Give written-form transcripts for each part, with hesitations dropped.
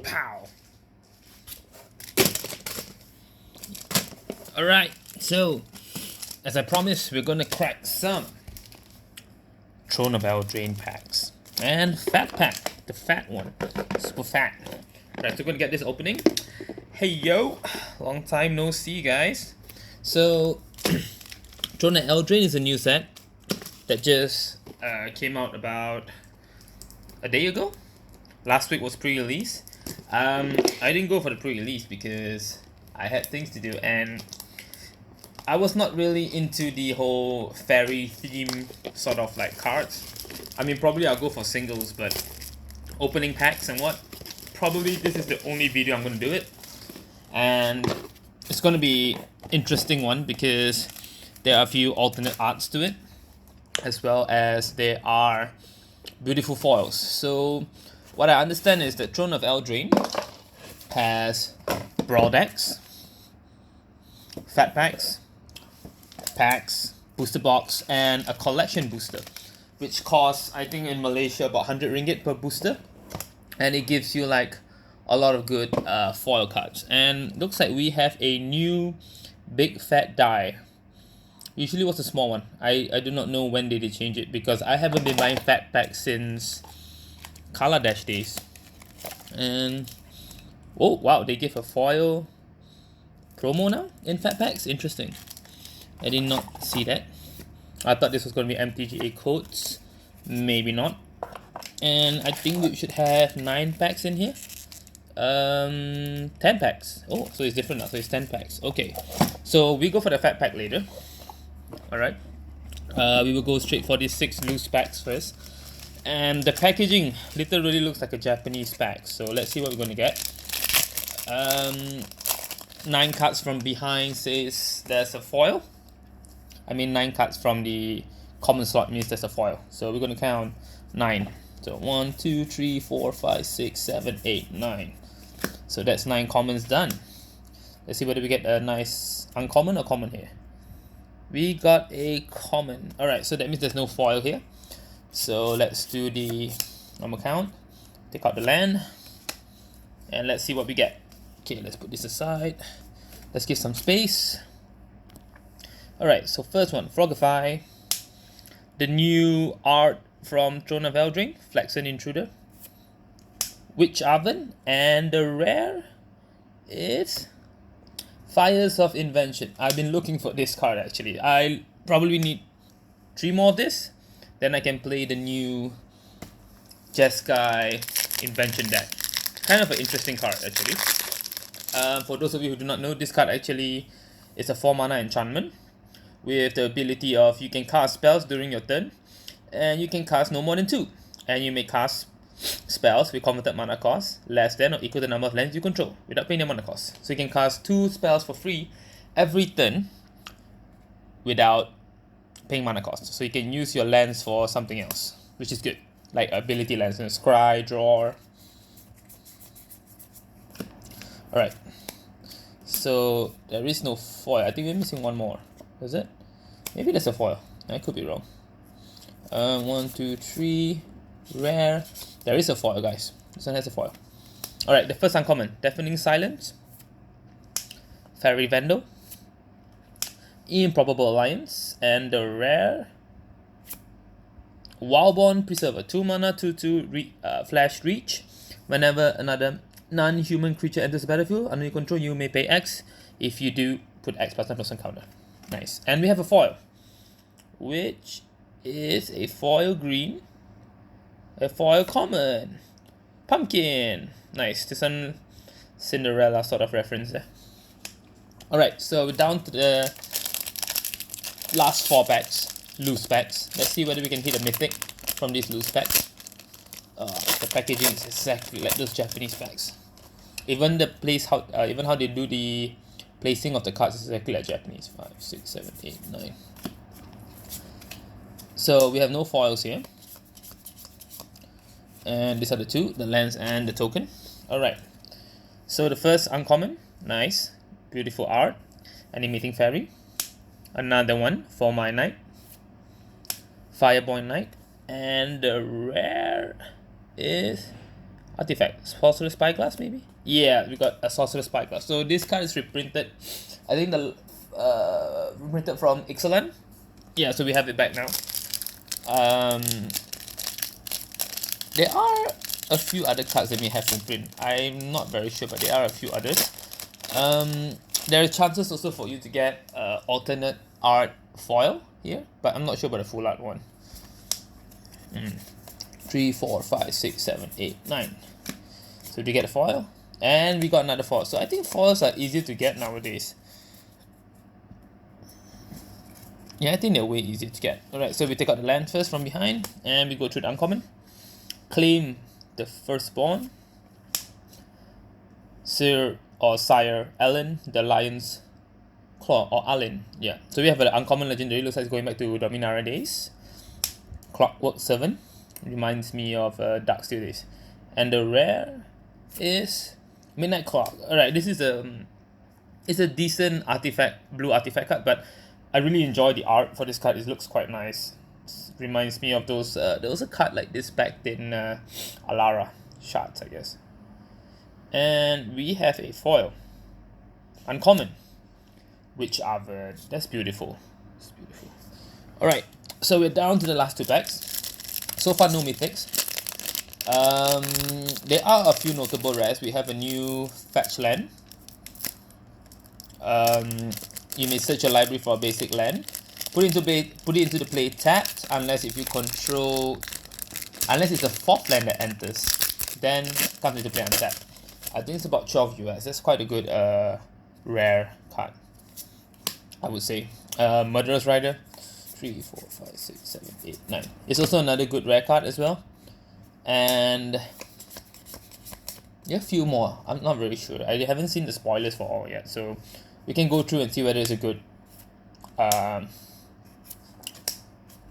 Pow! Alright, so as I promised, we're gonna crack some Throne of Eldraine packs. And Fat Pack, the fat one. Super fat. Right, so we're gonna get this opening. Hey yo! Long time no see, guys. So, Throne of Eldraine is a new set that just came out about a day ago. Last week was pre-release. I didn't go for the pre-release because I had things to do and I was not really into the whole fairy theme sort of like cards. I mean, probably I'll go for singles, but opening packs and what, probably this is the only video I'm going to do it. And it's going to be interesting one because there are a few alternate arts to it, as well as there are beautiful foils. So what I understand is that Throne of Eldraine has brawl decks, fat packs, booster box, and a collection booster, which costs, I think in Malaysia, about 100 ringgit per booster, and it gives you like a lot of good foil cards. And looks like we have a new big fat die. Usually was a small one. I do not know when they change it because I haven't been buying fat packs since Kaladesh days. And oh wow, they give a foil promo now in fat packs. Interesting. I did not see that. I thought this was going to be MTGA codes. Maybe not. And I think we should have 9 packs in here. 10 packs. Oh, so it's different now. So it's 10 packs. Okay. So we go for the fat pack later. Alright. We will go straight for these 6 loose packs first. And the packaging literally looks like a Japanese pack. So let's see what we're going to get. 9 cards from behind says there's a foil. I mean 9 cards from the common slot means there's a foil. So we're going to count 9. So 1, 2, 3, 4, 5, 6, 7, 8, 9. So that's 9 commons done. Let's see whether we get a nice uncommon or common here. We got a common. Alright, so that means there's no foil here. So let's do the normal count. Take out the land. And let's see what we get. Okay, let's put this aside. Let's give some space. Alright, so first one, Frogify. The new art from Throne of Eldraine, Flaxen Intruder. Witch Oven. And the rare is Fires of Invention. I've been looking for this card actually. I probably need 3 more of this. Then I can play the new Jeskai Invention deck. Kind of an interesting card actually. For those of you who do not know, this card actually is a 4 mana enchantment with the ability of you can cast spells during your turn and you can cast no more than 2, and you may cast spells with converted mana cost less than or equal to the number of lands you control without paying the mana cost. So you can cast 2 spells for free every turn without paying mana cost. So you can use your lands for something else, which is good, like ability lands, scry, draw. Alright, so there is no foil. I think we're missing one more. Is it? Maybe there's a foil. I could be wrong. 1, 2, 3. Rare. There is a foil, guys. This one has a foil. Alright, the first uncommon. Deafening Silence. Fairy Vandal. Improbable Alliance. And the rare Wildborn Preserver. 2 mana, 2/2 flash reach. Whenever another non-human creature enters the battlefield under your control, you may pay X. If you do, put X plus 10% counter. Nice. And we have a foil, which is a foil green, a foil common, pumpkin. Nice. This one, Cinderella sort of reference there. Alright, so we're down to the last 4 packs, loose packs. Let's see whether we can hit a mythic from these loose packs. The packaging is exactly like those Japanese packs. Even the place, even how they do the placing of the cards is exactly like Japanese. 5, 6, 7, 8, 9. So we have no foils here. And these are the 2, the lands and the token. Alright. So the first uncommon, nice. Beautiful art. Animating Fairy. Another one for my knight. Fireborn Knight. And the rare is artifact. Sorcerer Spyglass, maybe? Yeah, we got a Sorcerer Spyglass. So this card is reprinted. I think the reprinted from Ixalan. Yeah, so we have it back now. There are a few other cards that we have from print. I'm not very sure, but there are a few others. There are chances also for you to get alternate art foil here, but I'm not sure about the full art one. 3, 4, 5, 6, 7, 8, 9. So we get a foil, and we got another foil. So I think foils are easier to get nowadays. Yeah, I think they're way easier to get. Alright, so we take out the land first from behind, and we go through the uncommon. Claim the firstborn. Sir or Sire Alan, the Lion's Claw, or Alin. Yeah, so we have an uncommon legendary. Looks like it's going back to Dominara days. Clockwork Servant. Reminds me of Darksteel days. And the rare is Midnight Clock. Alright, this is it's a decent artifact, blue artifact card, but I really enjoy the art for this card. It looks quite nice. Reminds me of those there was a card like this back in Alara Shards, I guess. And we have a foil, uncommon, Witch Oven. That's beautiful. It's beautiful. Alright, so we're down to the last two packs. So far no mythics. There are a few notable rares. We have a new fetch land. You may search your library for a basic land. Put it into the play tapped, unless it's a 4th land that enters, then comes into play untapped. I think it's about 12 US. That's quite a good rare card, I would say. Murderous Rider, 3, 4, 5, 6, 7, 8, 9. It's also another good rare card as well. And yeah, a few more. I'm not very sure. I haven't seen the spoilers for all yet, so we can go through and see whether it's a good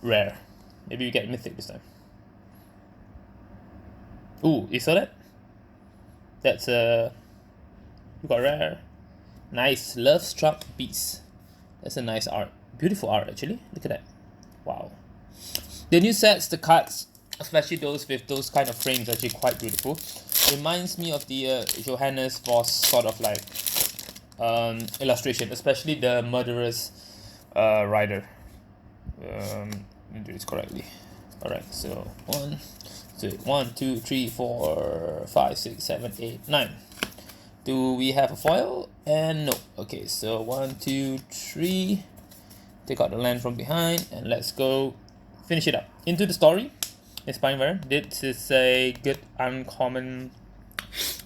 rare. Maybe we get mythic this time. Ooh, you saw that? That's we got rare. Nice. Love Struck Beast. That's a nice art. Beautiful art, actually. Look at that. Wow. The new sets, the cards, especially those with those kind of frames, are actually quite beautiful. Reminds me of the Johannes Voss sort of like illustration, especially the Murderous Rider. Let me do this correctly. Alright, so 1, 2, 3, 4, 5, 6, 7, 8, 9. Do we have a foil? And no. Okay, so 1, 2, 3. Take out the land from behind, and let's go finish it up. Into the story. Inspiring Variant. This is a good uncommon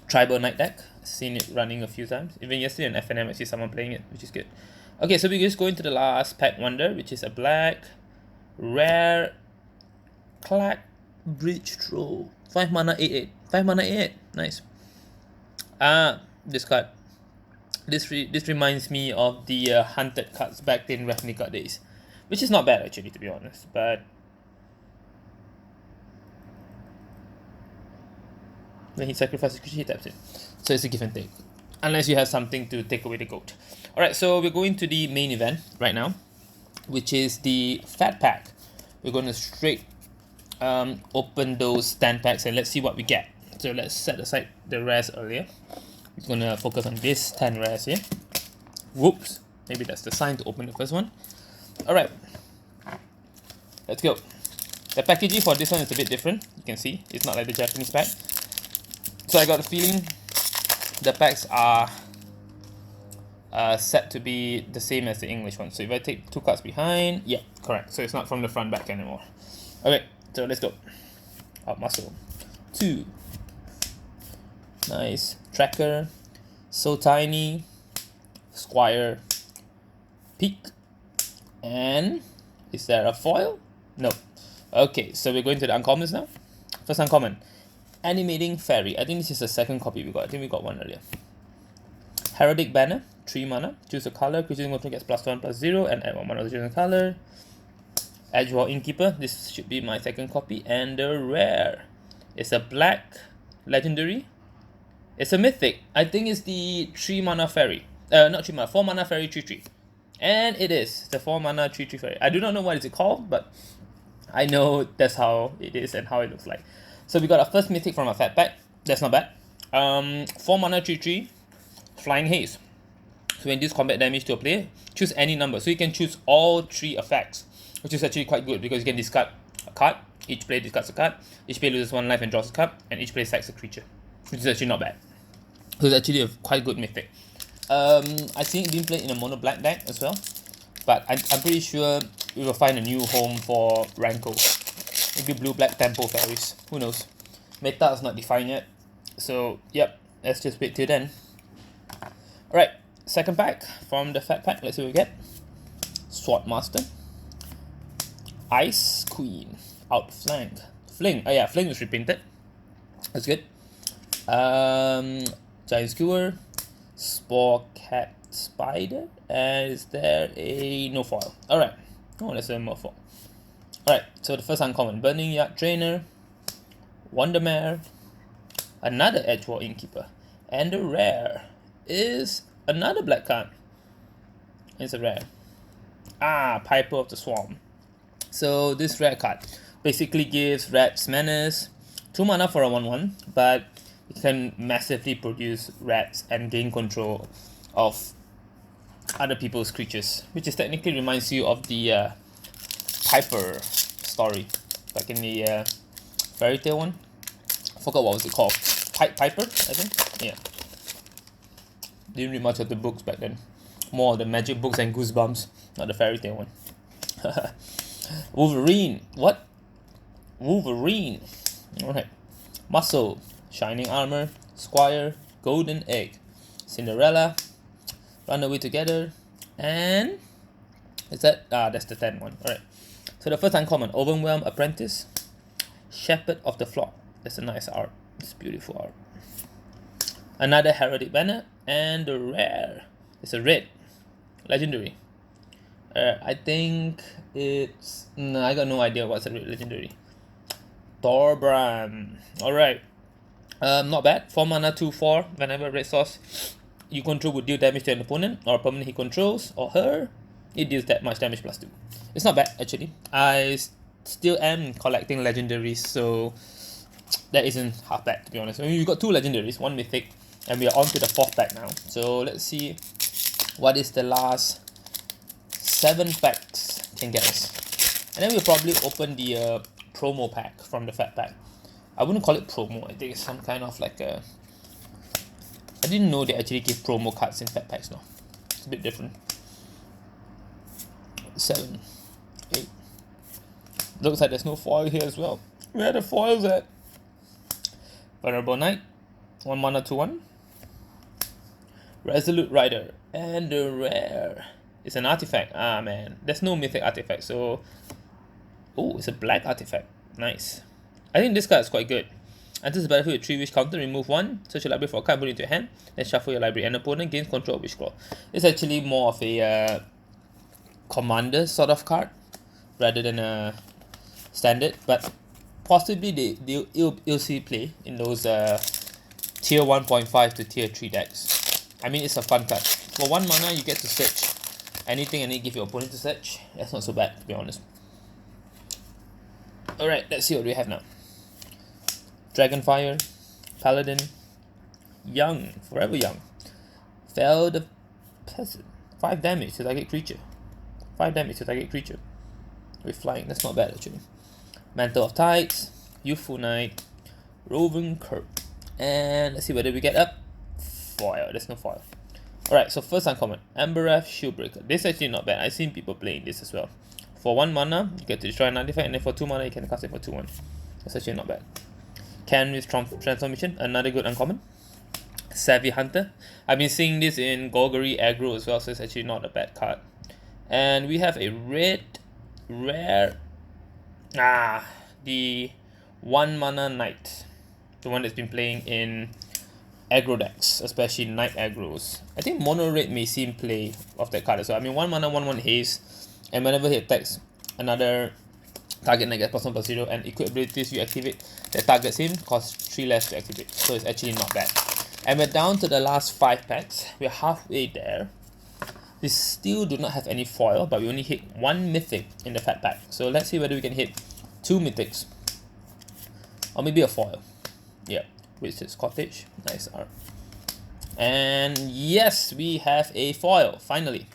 tribal knight deck. Seen it running a few times. Even yesterday on FNM I see someone playing it, which is good. Okay, so we just go into the last pack wonder, which is a black rare Clack Bridge Troll. 5 mana 8/8. 5 mana 8/8. Nice. This card. This reminds me of the hunted cards back in Ravnica days, which is not bad actually, to be honest. But when he sacrifices creature, he taps it. So it's a give and take, unless you have something to take away the goat. Alright, so we're going to the main event right now, which is the Fat Pack. We're going to straight open those 10 packs and let's see what we get. So let's set aside the rares earlier. We're going to focus on this 10 rares here. Whoops, maybe that's the sign to open the first one. Alright, let's go. The packaging for this one is a bit different. You can see it's not like the Japanese pack. So I got a feeling the packs are set to be the same as the English one. So if I take 2 cards behind, yeah, correct. So it's not from the front back anymore. Okay, so let's go. Up muscle. 2. Nice. Tracker. So Tiny. Squire. Peak. And is there a foil? No. Okay, so we're going to the uncommons now. First uncommon. Animating Fairy. I think this is the second copy we got. I think we got one earlier. Heraldic Banner. 3 mana. Choose a color. Creature control gets +1/+0 and add 1 mana to choose a color. Edgewall Innkeeper. This should be my second copy. And the rare is a black legendary. It's a mythic. I think it's the 3 mana fairy. Not 3 mana, 4 mana fairy 3/3. And it is the 4 mana 3/3 fairy. I do not know what it's called, but I know that's how it is and how it looks like. So we got our first mythic from our fat pack. That's not bad. 4 mana 3/3, Flying Haze. So when you do combat damage to a player, choose any number. So you can choose all 3 effects, which is actually quite good because you can discard a card. Each player discards a card. Each player loses 1 life and draws a card, and each player sacks a creature, which is actually not bad. So it's actually a quite good mythic. I think it being played in a mono black deck as well, but I'm pretty sure we will find a new home for Rankle. Maybe blue black tempo fairies. Who knows? Meta is not defined yet. So yep, let's just wait till then. Alright, second pack from the fat pack. Let's see what we get. Swordmaster, Ice Queen, Outflank, Fling. Oh yeah, Fling was reprinted. That's good. Giant Skewer, Spore Cat Spider, and is there a no foil? Alright. Oh, there's a more foil. Alright, so the first uncommon, Burning Yard Drainer, Wondermare, another Edgewall Innkeeper, and the rare is another black card. It's a rare. Piper of the Swarm. So this rare card basically gives rats menace, 2 mana for a 1/1, but it can massively produce rats and gain control of other people's creatures, which is technically reminds you of the Piper story, like in the fairy tale one. I forgot what was it called. Piper, I think. Yeah. Didn't read much of the books back then. More of the magic books and Goosebumps, not the fairy tale one. Wolverine. What? Wolverine. Alright. Muscle, Shining Armor, Squire, Golden Egg, Cinderella, Run Away Together, and is that that's the 10th one. Alright. So the first uncommon, Overwhelm Apprentice, Shepherd of the Flock. That's a nice art. It's beautiful art. Another Heraldic Banner, and the rare. It's a red. Legendary. I think it's no, I got no idea what's a red legendary. Thorbrand. Alright. Not bad. 4 mana 2/4. Whenever red source you control would deal damage to an opponent or a permanent he controls or her, it deals that much damage +2. It's not bad actually. I still am collecting legendaries, so that isn't half bad to be honest. I mean, we got 2 legendaries, 1 mythic, and we are on to the 4th pack now. So let's see what is the last 7 packs can get us. And then we'll probably open the promo pack from the fat pack. I wouldn't call it promo. I think it's some kind of like a... I didn't know they actually give promo cards in fat packs now. It's a bit different. 7, 8. Looks like there's no foil here as well. Where are the foils at? Vulnerable Knight, 1 mana 2/1. Resolute Rider, and the rare is an artifact. Man, there's no mythic artifact, so it's a black artifact. Nice. I think this card is quite good. Until the battlefield with 3 wish counter, remove 1, search your library for a card, put it into your hand, then shuffle your library. An opponent gains control of wish claw. It's actually more of a commander sort of card rather than a standard, but possibly you'll see play in those tier 1.5 to tier 3 decks. I mean, it's a fun card. For 1 mana, you get to search anything and then give your opponent to search. That's not so bad, to be honest. Alright, let's see what we have now. Dragonfire, Paladin, Young, Forever Young, Fell the Peasant, 5 damage to target creature. 5 damage to target creature. With flying, that's not bad actually. Mantle of Tides, Youthful Knight, Roving Curb, and let's see whether we get up. Foil, there's no foil. Alright, so first uncommon, Embereth Shieldbreaker. This is actually not bad. I've seen people playing this as well. For 1 mana, you get to destroy an artifact, and then for 2 mana, you can cast it for 2/1. That's actually not bad. Canvas Transformation, another good uncommon. Savvy Hunter. I've been seeing this in Golgari aggro as well, so it's actually not a bad card. And we have a red, rare, the 1 mana Knight. The one that's been playing in aggro decks, especially Knight aggros. I think mono red may see play of that card as well. I mean, 1 mana, 1/1 haste, and whenever he attacks another target that gets +1/+0 and equip abilities you activate that targets him, costs 3 less to activate. So it's actually not bad. And we're down to the last 5 packs. We're halfway there. We still do not have any foil, but we only hit 1 mythic in the fat pack. So let's see whether we can hit 2 mythics. Or maybe a foil. Yeah. Wizard's Cottage. Nice art. And yes, we have a foil, finally.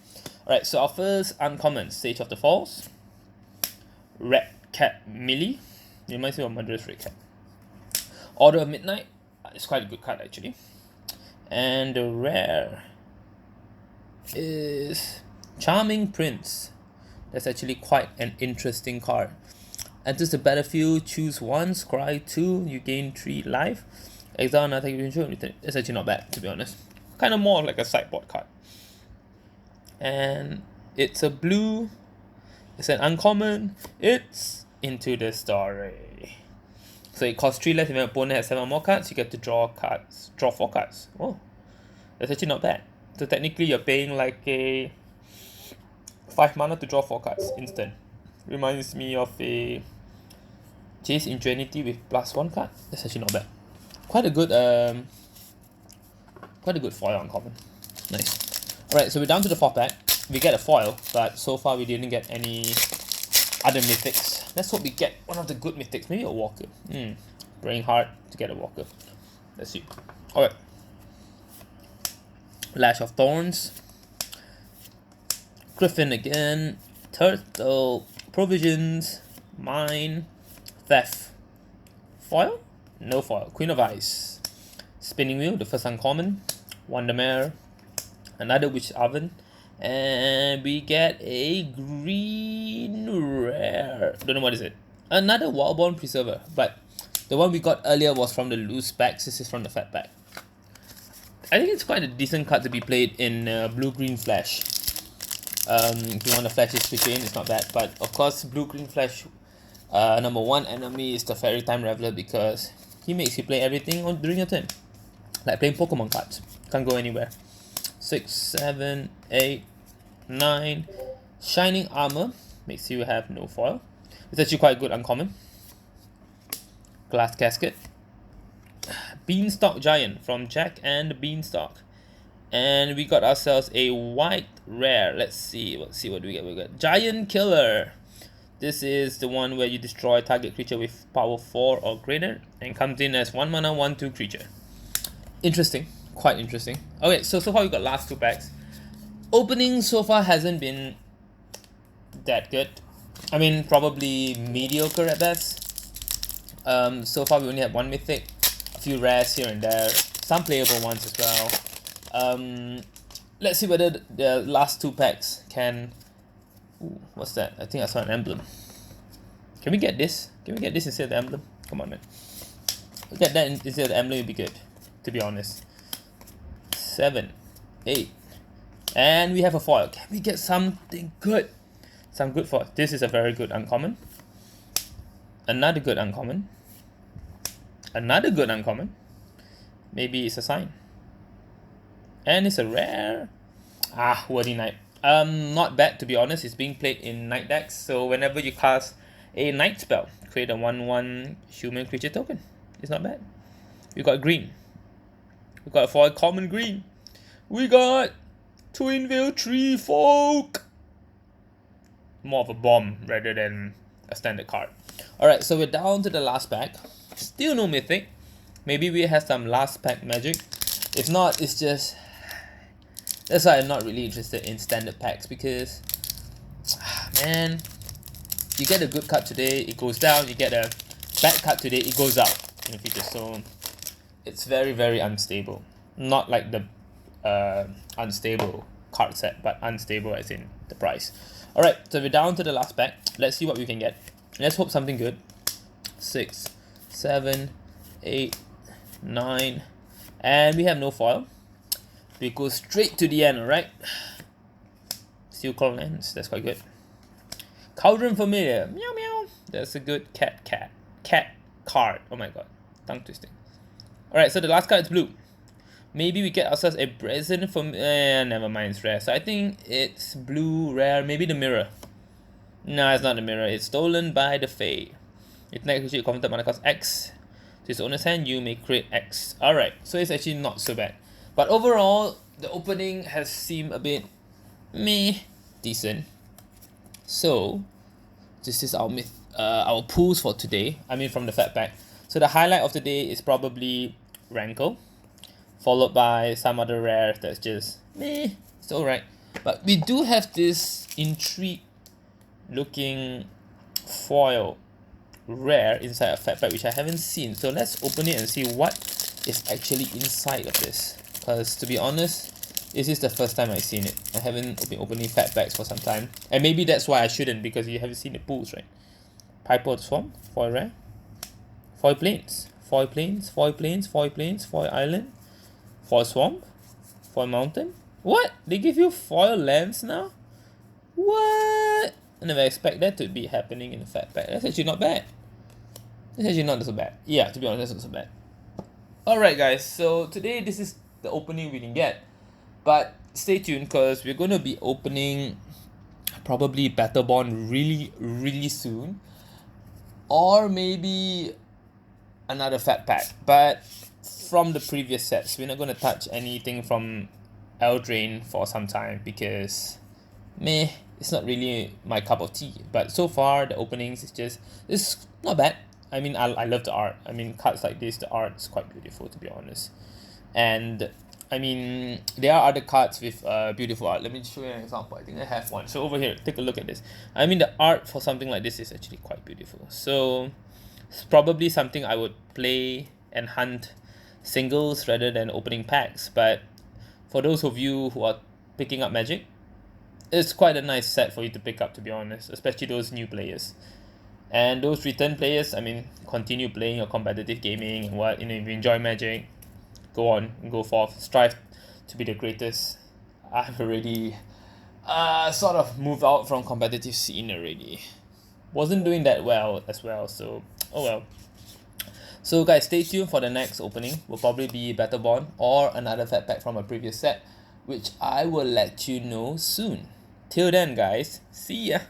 Alright, so our first uncommon, Sage of the Falls. Red Cat Millie. It reminds me of Murderous Red Cat. Order of Midnight. It's quite a good card actually. And the rare is Charming Prince. That's actually quite an interesting card. Enters the battlefield, choose 1, scry 2, you gain 3 life. Exile another control. It's actually not bad, to be honest. Kind of more like a sideboard card. And it's a blue. It's an uncommon. It's Into the Story. So it costs 3 less. If your opponent has 7 more cards, you get to draw cards. Draw 4 cards. Oh, that's actually not bad. So technically, you're paying like a 5 mana to draw 4 cards instant. Reminds me of a Jace Ingenuity with +1 card. That's actually not bad. Quite a good foil uncommon. Nice. Alright, so we're down to the 4th pack. We get a foil, but so far we didn't get any other mythics. Let's hope we get one of the good mythics. Maybe a walker. Praying hard to get a walker. Let's see. Alright. Lash of Thorns. Griffin again. Turtle. Provisions. Mine. Theft. Foil? No foil. Queen of Ice. Spinning Wheel, the first uncommon. Wondermare. Another Witch Oven. And we get a green rare. Don't know what is it. Another Wildborn Preserver. But the one we got earlier was from the loose packs. This is from the fat pack. I think it's quite a decent card to be played in Blue-Green Flash. If you want to flash this quick in, it's not bad. But of course, Blue-Green Flash, number 1 enemy is the Fairy Time Reveler because he makes you play everything during your turn. Like playing Pokemon cards. Can't go anywhere. 6, 7, 8, 9. Shining Armor makes you have no foil. It's actually quite good uncommon. Glass Casket. Beanstalk Giant from Jack and the Beanstalk. And we got ourselves a white rare. Let's see what do we get. We got Giant Killer. This is the one where you destroy target creature with power 4 or greater and comes in as 1 mana 1/2 creature. Interesting. Quite interesting. Okay, so far we got last 2 packs. Opening so far hasn't been that good. I mean, probably mediocre at best. So far we only have 1 mythic, a few rares here and there, some playable ones as well. Let's see whether the last 2 packs can... Ooh, what's that? I think I saw an emblem. Can we get this? Can we get this instead of the emblem? Come on, man. Get that instead of the emblem would be good, to be honest. 7, 8. And we have a foil. Can we get something good? Some good foil. This is a very good uncommon. Another good uncommon. Another good uncommon. Maybe it's a sign. And it's a rare. Worthy Knight. Not bad, to be honest. It's being played in Night decks. So whenever you cast a Night spell, create a 1/1 human creature token. It's not bad. We got green. We got a foil common green. We got Twin Veil Tree Folk. More of a bomb rather than a standard card. Alright, so we're down to the last pack. Still no mythic. Maybe we have some last pack magic. If not, it's just... That's why I'm not really interested in standard packs because... Man, you get a good card today, it goes down. You get a bad card today, it goes up in the future. So it's very, very unstable. Not like the unstable card set, but unstable as in the price. Alright, so we're down to the last pack. Let's see what we can get. Let's hope something good. 6, 7, 8, 9. And we have no foil. We go straight to the end, alright? Steel Claw Lens, that's quite good. Cauldron Familiar, meow meow. That's a good cat card. Oh my god, tongue twisting. Alright, so the last card is blue. Maybe we get ourselves a Brazen from... never mind, it's rare. So I think it's blue, rare, maybe the Mirror. No, it's not the Mirror. It's Stolen by the Fae. If next creature you converted mana cost X to its owner's hand, you may create X. Alright, so it's actually not so bad. But overall, the opening has seemed a bit meh, decent. So this is our pools for today. I mean, from the fat pack. So the highlight of the day is probably Rankle, followed by some other rare that's just meh, it's alright. But we do have this intrigue looking foil rare inside a fat pack which I haven't seen. So let's open it and see what is actually inside of this. Because to be honest, this is the first time I've seen it. I haven't been opening fat packs for some time. And maybe that's why I shouldn't, because you haven't seen the pools, right? Piper of the Swamp, foil rare. Foil Plains, foil Plains, foil Plains, foil Plains, foil Island, foil Swamp, foil Mountain. What? They give you foil lands now? What? I never expect that to be happening in a fat pack. That's actually not bad. That's actually not so bad. Yeah, to be honest, that's not so bad. Alright guys, so today this is the opening we can get. But stay tuned because we're going to be opening probably Battlebond really soon. Or maybe another fat pack. But from the previous sets, we're not going to touch anything from Eldraine for some time because meh, it's not really my cup of tea. But so far the openings it's not bad. I mean, I love the art. I mean, cards like this, the art is quite beautiful, to be honest. And I mean, there are other cards with beautiful art. Let me show you an example. I think I have one. So over here, take a look at this. I mean, the art for something like this is actually quite beautiful. So it's probably something I would play and hunt singles rather than opening packs. But for those of you who are picking up Magic, it's quite a nice set for you to pick up, to be honest, especially those new players. And those return players, I mean, continue playing your competitive gaming and what, if you enjoy Magic, go on, go forth, strive to be the greatest. I've already sort of moved out from competitive scene already. Wasn't doing that well as well, so oh well. So guys, stay tuned for the next opening. Will probably be Battlebond or another fat pack from a previous set, which I will let you know soon. Till then guys, see ya!